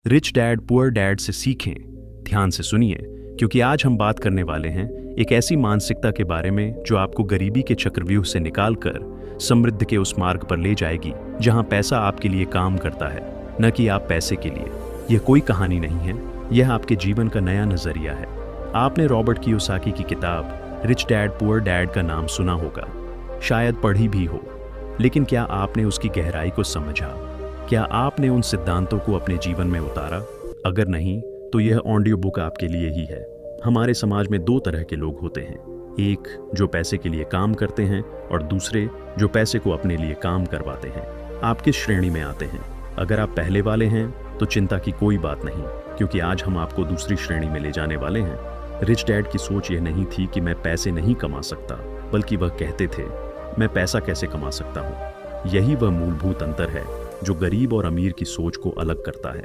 Rich dad poor dad से सीखें। ध्यान से सुनिए, क्योंकि आज हम बात करने वाले हैं एक ऐसी मानसिकता के बारे में जो आपको गरीबी के चक्रव्यूह से निकालकर समृद्धि के उस मार्ग पर ले जाएगी जहां पैसा आपके लिए काम करता है, न कि आप पैसे के लिए। यह कोई कहानी नहीं है, यह आपके जीवन का नया नजरिया है। आपने रॉबर्ट कियोसाकी की किताब रिच डैड पुअर डैड का नाम सुना होगा, शायद पढ़ी भी हो, लेकिन क्या आपने उसकी गहराई को समझा? क्या आपने उन सिद्धांतों को अपने जीवन में उतारा? अगर नहीं, तो यह ऑडियो बुक आपके लिए ही है। हमारे समाज में दो तरह के लोग होते हैं, एक जो पैसे के लिए काम करते हैं और दूसरे जो पैसे को अपने लिए काम करवाते हैं। आप किस श्रेणी में आते हैं? अगर आप पहले वाले हैं तो चिंता की कोई बात नहीं, क्योंकि आज हम आपको दूसरी श्रेणी में ले जाने वाले हैं। रिच डैड की सोच यह नहीं थी कि मैं पैसे नहीं कमा सकता, बल्कि वह कहते थे मैं पैसा कैसे कमा सकता हूँ। यही वह मूलभूत अंतर है जो गरीब और अमीर की सोच को अलग करता है।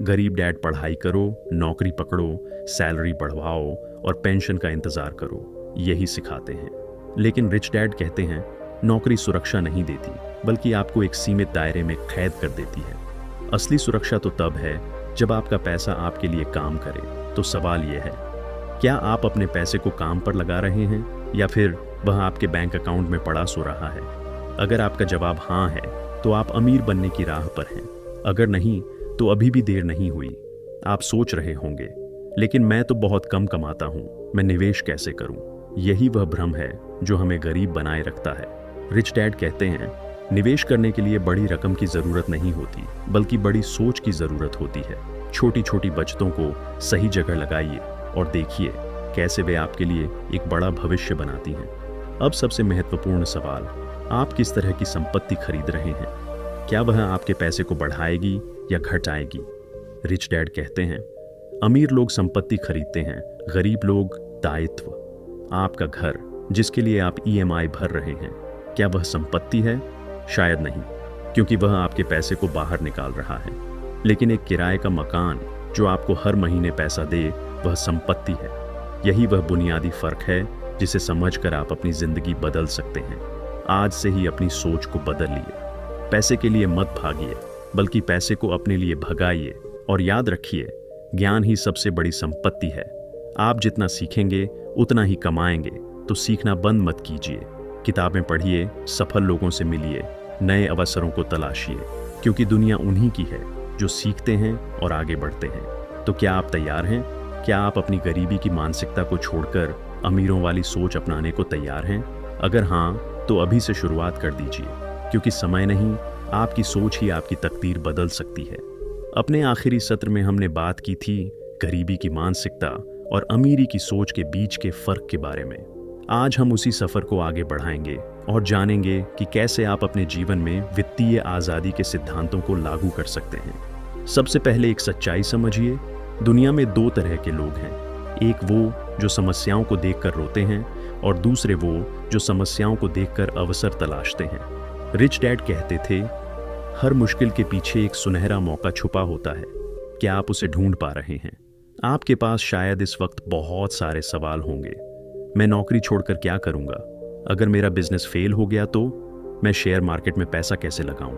गरीब डैड पढ़ाई करो, नौकरी पकड़ो, सैलरी बढ़वाओ और पेंशन का इंतजार करो, यही सिखाते हैं। लेकिन रिच डैड कहते हैं नौकरी सुरक्षा नहीं देती, बल्कि आपको एक सीमित दायरे में कैद कर देती है। असली सुरक्षा तो तब है जब आपका पैसा आपके लिए काम करे। तो सवाल यह है, क्या आप अपने पैसे को काम पर लगा रहे हैं या फिर वह आपके बैंक अकाउंट में पड़ा सो रहा है? अगर आपका जवाब हाँ है तो आप अमीर बनने की राह पर हैं। अगर नहीं, तो अभी भी देर नहीं हुई। आप सोच रहे होंगे, लेकिन मैं तो बहुत कम कमाता हूँ, मैं निवेश कैसे करूँ? यही वह भ्रम है जो हमें गरीब बनाए रखता है। रिच डैड कहते हैं निवेश करने के लिए बड़ी रकम की जरूरत नहीं होती, बल्कि बड़ी सोच की जरूरत होती है। छोटी छोटी बचतों को सही जगह लगाइए और देखिए कैसे वे आपके लिए एक बड़ा भविष्य बनाती हैं। अब सबसे महत्वपूर्ण सवाल, आप किस तरह की संपत्ति खरीद रहे हैं? क्या वह आपके पैसे को बढ़ाएगी या घटाएगी? रिच डैड कहते हैं अमीर लोग संपत्ति खरीदते हैं, गरीब लोग दायित्व। आपका घर जिसके लिए आप ईएमआई भर रहे हैं, क्या वह संपत्ति है? शायद नहीं, क्योंकि वह आपके पैसे को बाहर निकाल रहा है। लेकिन एक किराए का मकान जो आपको हर महीने पैसा दे, वह संपत्ति है। यही वह बुनियादी फर्क है जिसे समझकर आप अपनी जिंदगी बदल सकते हैं। आज से ही अपनी सोच को बदलिए। पैसे के लिए मत भागिए, बल्कि पैसे को अपने लिए भगाइए। और याद रखिए, ज्ञान ही सबसे बड़ी संपत्ति है। आप जितना सीखेंगे उतना ही कमाएंगे, तो सीखना बंद मत कीजिए। किताबें पढ़िए, सफल लोगों से मिलिए, नए अवसरों को तलाशिए, क्योंकि दुनिया उन्हीं की है जो सीखते हैं और आगे बढ़ते हैं। तो क्या आप तैयार हैं? क्या आप अपनी गरीबी की मानसिकता को छोड़कर अमीरों वाली सोच अपनाने को तैयार हैं? अगर हाँ, तो अभी से शुरुआत कर दीजिए, क्योंकि समय नहीं, आपकी सोच ही आपकी तकदीर बदल सकती है। अपने आखिरी सत्र में हमने बात की थी गरीबी की मानसिकता और अमीरी की सोच के बीच के फर्क के बारे में। आज हम उसी सफर को आगे बढ़ाएंगे और जानेंगे कि कैसे आप अपने जीवन में वित्तीय आज़ादी के सिद्धांतों को लागू कर सकते हैं। सबसे पहले एक सच्चाई समझिए, दुनिया में दो तरह के लोग हैं। एक वो जो समस्याओं को देखकर रोते हैं और दूसरे वो जो समस्याओं को देखकर अवसर तलाशते हैं। रिच डैड कहते थे हर मुश्किल के पीछे एक सुनहरा मौका छुपा होता है। क्या आप उसे ढूंढ पा रहे हैं? आपके पास शायद इस वक्त बहुत सारे सवाल होंगे। मैं नौकरी छोड़कर क्या करूंगा? अगर मेरा बिजनेस फेल हो गया तो? मैं शेयर मार्केट में पैसा कैसे लगाऊं?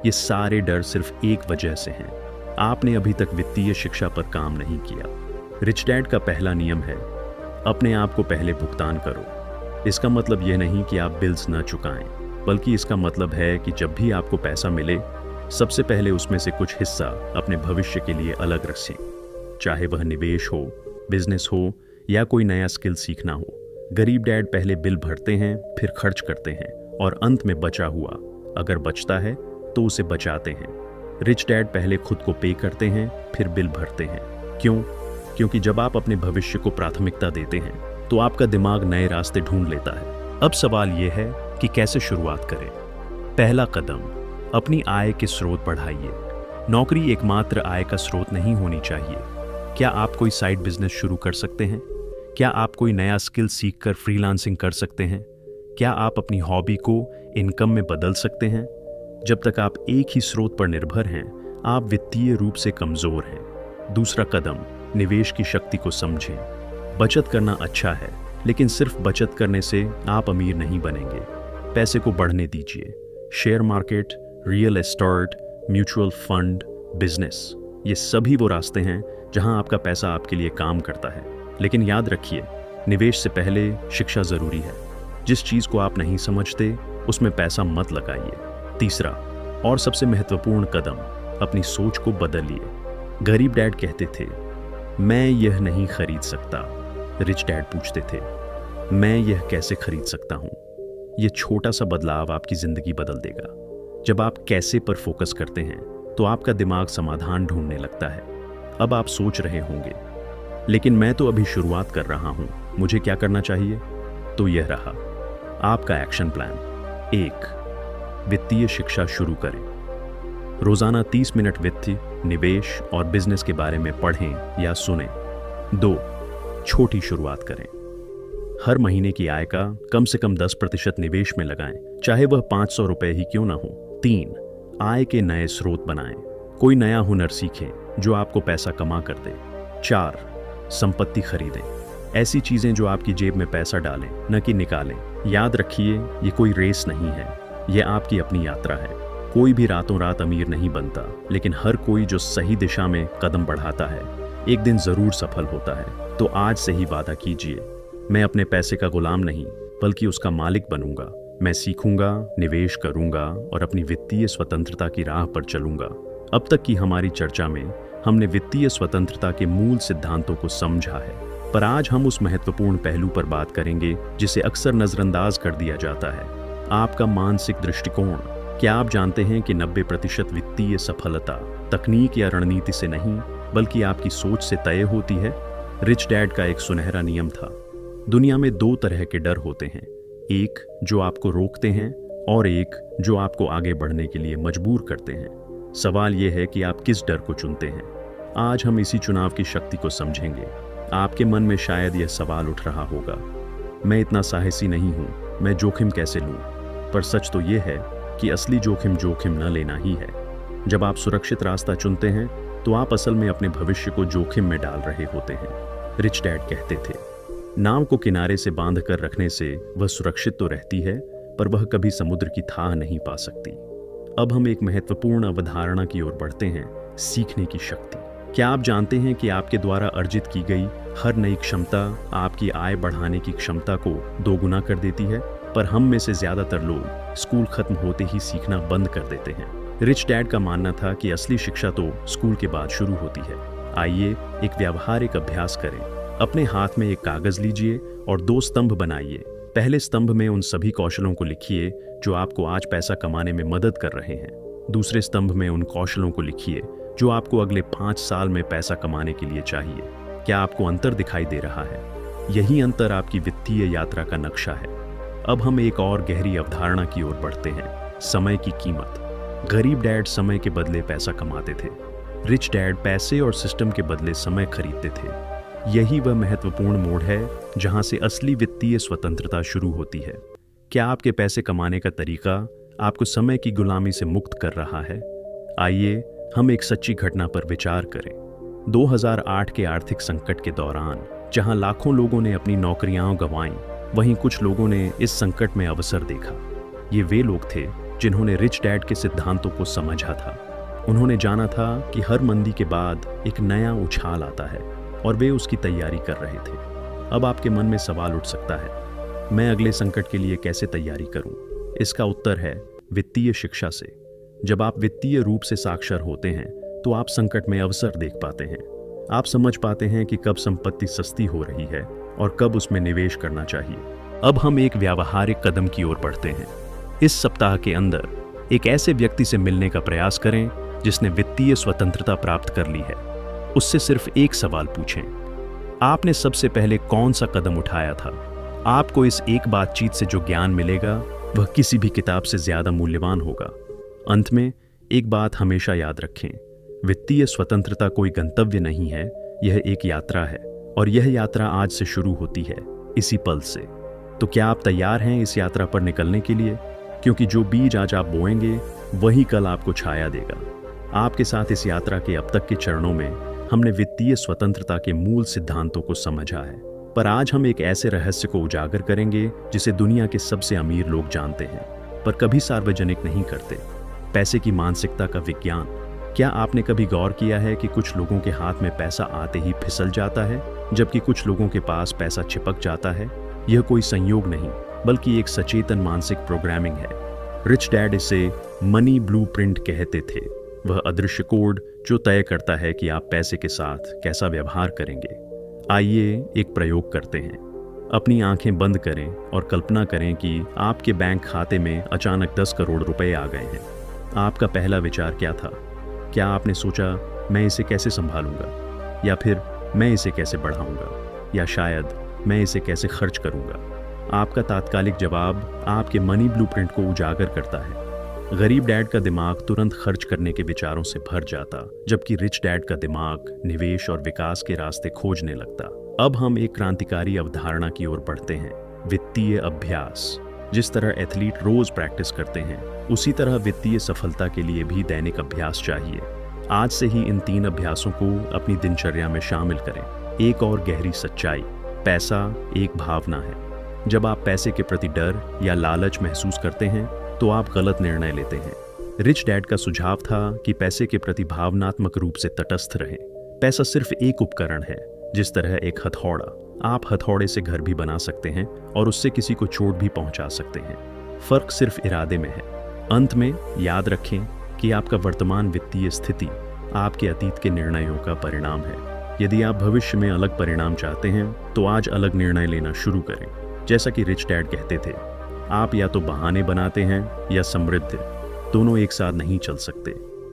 ये सारे डर सिर्फ एक वजह से हैं, आपने अभी तक वित्तीय शिक्षा पर काम नहीं किया। रिच डैड का पहला नियम है अपने आप को पहले भुगतान करो। इसका मतलब यह नहीं कि आप बिल्स न चुकाएं, बल्कि इसका मतलब है कि जब भी आपको पैसा मिले, सबसे पहले उसमें से कुछ हिस्सा अपने भविष्य के लिए अलग रखें। चाहे वह निवेश हो, बिजनेस हो या कोई नया स्किल सीखना हो। गरीब डैड पहले बिल भरते हैं, फिर खर्च करते हैं और अंत में बचा हुआ, अगर बचता है तो उसे बचाते हैं। रिच डैड पहले खुद को पे करते हैं, फिर बिल भरते हैं। क्यों? क्योंकि जब आप अपने भविष्य को प्राथमिकता देते हैं तो आपका दिमाग नए रास्ते ढूंढ लेता है। अब सवाल यह है कि कैसे शुरुआत करें। पहला कदम, अपनी आय के स्रोत बढ़ाइए। नौकरी एकमात्र आय का स्रोत नहीं होनी चाहिए। क्या आप कोई साइड बिजनेस शुरू कर सकते हैं? क्या आप कोई नया स्किल सीखकर फ्रीलांसिंग कर सकते हैं? क्या आप अपनी हॉबी को इनकम में बदल सकते हैं? जब तक आप एक ही स्रोत पर निर्भर हैं, आप वित्तीय रूप से कमजोर हैं। दूसरा कदम, निवेश की शक्ति को समझें। बचत करना अच्छा है, लेकिन सिर्फ बचत करने से आप अमीर नहीं बनेंगे। पैसे को बढ़ने दीजिए। Share market, real estate, mutual fund, business, ये सभी वो रास्ते हैं जहां आपका पैसा आपके लिए काम करता है। लेकिन याद रखिए, निवेश से पहले शिक्षा जरूरी है। जिस चीज को आप नहीं समझते उसमें पैसा मत लगाइए। तीसरा और सबसे महत्वपूर्ण कदम, अपनी सोच को बदलिए। गरीब डैड कहते थे, मैं यह नहीं खरीद सकता। रिच डैड पूछते थे, मैं यह कैसे खरीद सकता हूं? यह छोटा सा बदलाव आपकी जिंदगी बदल देगा। जब आप कैसे पर फोकस करते हैं तो आपका दिमाग समाधान ढूंढने लगता है। अब आप सोच रहे होंगे, लेकिन मैं तो अभी शुरुआत कर रहा हूं, मुझे क्या करना चाहिए? तो यह रहा आपका एक्शन प्लान। 1. वित्तीय शिक्षा शुरू करें। रोजाना 30 मिनट वित्तीय, निवेश और बिजनेस के बारे में पढ़ें या सुनें। 2. छोटी शुरुआत करें। हर महीने की आय का कम से कम 10% निवेश में लगाएं, चाहे वह 500 रुपए ही क्यों ना हो। 3. आय के नए स्रोत बनाएं। कोई नया हुनर सीखें जो आपको पैसा कमा कर दे। 4. संपत्ति खरीदें। ऐसी चीजें जो आपकी जेब में पैसा डालें, न कि निकालें। याद रखिए, ये कोई रेस नहीं है, यह आपकी अपनी यात्रा है। कोई भी रातों रात अमीर नहीं बनता, लेकिन हर कोई जो सही दिशा में कदम बढ़ाता है एक दिन जरूर सफल होता है। तो आज से ही वादा कीजिए, मैं अपने पैसे का गुलाम नहीं बल्कि उसका मालिक बनूंगा। मैं सीखूंगा, निवेश करूंगा और अपनी वित्तीय स्वतंत्रता की राह पर चलूंगा। अब तक की हमारी चर्चा में हमने वित्तीय स्वतंत्रता के मूल सिद्धांतों को समझा है, पर आज हम उस महत्वपूर्ण पहलू पर बात करेंगे जिसे अक्सर नजरअंदाज कर दिया जाता है, आपका मानसिक दृष्टिकोण। क्या आप जानते हैं कि 90% वित्तीय सफलता तकनीक या रणनीति से नहीं बल्कि आपकी सोच से तय होती है? रिच डैड का एक सुनहरा नियम था, दुनिया में 2 तरह के डर होते हैं, एक जो आपको रोकते हैं और एक जो आपको आगे बढ़ने के लिए मजबूर करते हैं। सवाल यह है कि आप किस डर को चुनते हैं। आज हम इसी चुनाव की शक्ति को समझेंगे। आपके मन में शायद यह सवाल उठ रहा होगा, मैं इतना साहसी नहीं हूं, मैं जोखिम कैसे लूं? पर सच तो यह है कि असली जोखिम न लेना ही है। जब आप सुरक्षित रास्ता चुनते हैं तो आप असल में अपने भविष्य को जोखिम में डाल रहे होते हैं। रिच डैड कहते थे, नाव को किनारे से बांध कर रखने से वह सुरक्षित तो रहती है, पर वह कभी समुद्र की थाह नहीं पा सकती। अब हम एक महत्वपूर्ण अवधारणा की ओर बढ़ते हैं, सीखने की शक्ति। क्या आप जानते हैं कि आपके द्वारा अर्जित की गई हर नई क्षमता आपकी आय बढ़ाने की क्षमता को 2 गुना कर देती है? पर हम में से ज्यादातर लोग स्कूल खत्म होते ही सीखना बंद कर देते हैं। रिच डैड का मानना था कि असली शिक्षा तो स्कूल के बाद शुरू होती है। आइए एक व्यावहारिक अभ्यास करें। अपने हाथ में एक कागज लीजिए और 2 स्तंभ बनाइए। पहले स्तंभ में उन सभी कौशलों को लिखिए जो आपको आज पैसा कमाने में मदद कर रहे हैं। दूसरे स्तंभ में उन कौशलों को लिखिए जो आपको अगले 5 साल में पैसा कमाने के लिए चाहिए। क्या आपको अंतर दिखाई दे रहा है? यही अंतर आपकी वित्तीय यात्रा का नक्शा है। अब हम एक और गहरी अवधारणा की ओर बढ़ते हैं, समय की कीमत। गरीब डैड समय के बदले पैसा कमाते थे, रिच डैड पैसे और सिस्टम के बदले समय खरीदते थे। यही वह महत्वपूर्ण मोड़ है जहां से असली वित्तीय स्वतंत्रता शुरू होती है। क्या आपके पैसे कमाने का तरीका आपको समय की गुलामी से मुक्त कर रहा है? आइए हम एक सच्ची घटना पर विचार करें। 2008 के आर्थिक संकट के दौरान जहां लाखों लोगों ने अपनी नौकरियां गंवाईं, वहीं कुछ लोगों ने इस संकट में अवसर देखा। ये वे लोग थे जिन्होंने रिच डैड के सिद्धांतों को समझा था। उन्होंने जाना था कि हर मंदी के बाद एक नया उछाल आता है और वे उसकी तैयारी कर रहे थे। अब आपके मन में सवाल उठ सकता है, मैं अगले संकट के लिए कैसे तैयारी करूं? इसका उत्तर है वित्तीय शिक्षा से। जब आप वित्तीय रूप से साक्षर होते हैं तो आप संकट में अवसर देख पाते हैं। आप समझ पाते हैं कि कब संपत्ति सस्ती हो रही है और कब उसमें निवेश करना चाहिए। अब हम एक व्यावहारिक कदम की ओर बढ़ते हैं। इस सप्ताह के अंदर एक ऐसे व्यक्ति से मिलने का प्रयास करें जिसने वित्तीय स्वतंत्रता प्राप्त कर ली है। उससे सिर्फ एक सवाल पूछें, आपने सबसे पहले कौन सा कदम उठाया था? आपको इस एक बातचीत से जो ज्ञान मिलेगा वह किसी भी किताब से ज्यादा मूल्यवान होगा। अंत में एक बात हमेशा याद रखें, वित्तीय स्वतंत्रता कोई गंतव्य नहीं है, यह एक यात्रा है और यह यात्रा आज से शुरू होती है, इसी पल से। तो क्या आप तैयार हैं इस यात्रा पर निकलने के लिए? क्योंकि जो बीज आज आप बोएंगे वही कल आपको छाया देगा। आपके साथ इस यात्रा के अब तक के चरणों में हमने वित्तीय स्वतंत्रता के मूल सिद्धांतों को समझा है, पर आज हम एक ऐसे रहस्य को उजागर करेंगे जिसे दुनिया के सबसे अमीर लोग जानते हैं पर कभी सार्वजनिक नहीं करते। पैसे की मानसिकता का विज्ञान। क्या आपने कभी गौर किया है कि कुछ लोगों के हाथ में पैसा आते ही फिसल जाता है, जबकि कुछ लोगों के पास पैसा चिपक जाता है? यह कोई संयोग नहीं, बल्कि एक सचेतन मानसिक प्रोग्रामिंग है। रिच डैड इसे मनी ब्लूप्रिंट कहते थे। वह अदृश्य कोड जो तय करता है कि आप पैसे के साथ कैसा व्यवहार करेंगे। आइए एक प्रयोग करते हैं। अपनी आंखें बंद करें और कल्पना करें कि आपके बैंक खाते में अचानक 10 करोड़ रुपए आ गए हैं। आपका पहला विचार क्या था? क्या आपने सोचा, मैं इसे कैसे संभालूंगा, या फिर मैं इसे कैसे बढ़ाऊंगा, या शायद मैं इसे कैसे खर्च करूंगा? आपका तात्कालिक जवाब आपके मनी ब्लूप्रिंट को उजागर करता है। गरीब डैड का दिमाग तुरंत खर्च करने के विचारों से भर जाता, जबकि रिच डैड का दिमाग निवेश और विकास के रास्ते खोजने लगता। अब हम एक क्रांतिकारी अवधारणा की ओर बढ़ते हैं, वित्तीय अभ्यास। जिस तरह एथलीट रोज प्रैक्टिस करते हैं, उसी तरह वित्तीय सफलता के लिए भी दैनिक अभ्यास चाहिए। आज से ही इन 3 अभ्यासों को अपनी दिनचर्या में शामिल करें। एक और गहरी सच्चाई, पैसा एक भावना है। जब आप पैसे के प्रति डर या लालच महसूस करते हैं, तो आप गलत निर्णय लेते हैं। रिच डैड का सुझाव था कि पैसे के प्रति भावनात्मक रूप से तटस्थ रहें। पैसा सिर्फ एक उपकरण है, जिस तरह एक हथौड़ा। आप हथौड़े से घर भी बना सकते हैं और उससे किसी को चोट भी पहुंचा सकते हैं। फर्क सिर्फ इरादे में है। अंत में याद रखें कि आपका वर्तमान वित्तीय स्थिति आपके अतीत के निर्णयों का परिणाम है। यदि आप भविष्य में अलग परिणाम चाहते हैं, तो आज अलग निर्णय लेना शुरू करें। जैसा कि रिच डैड कहते थे, आप या तो बहाने बनाते हैं या समृद्ध, दोनों एक साथ नहीं चल सकते।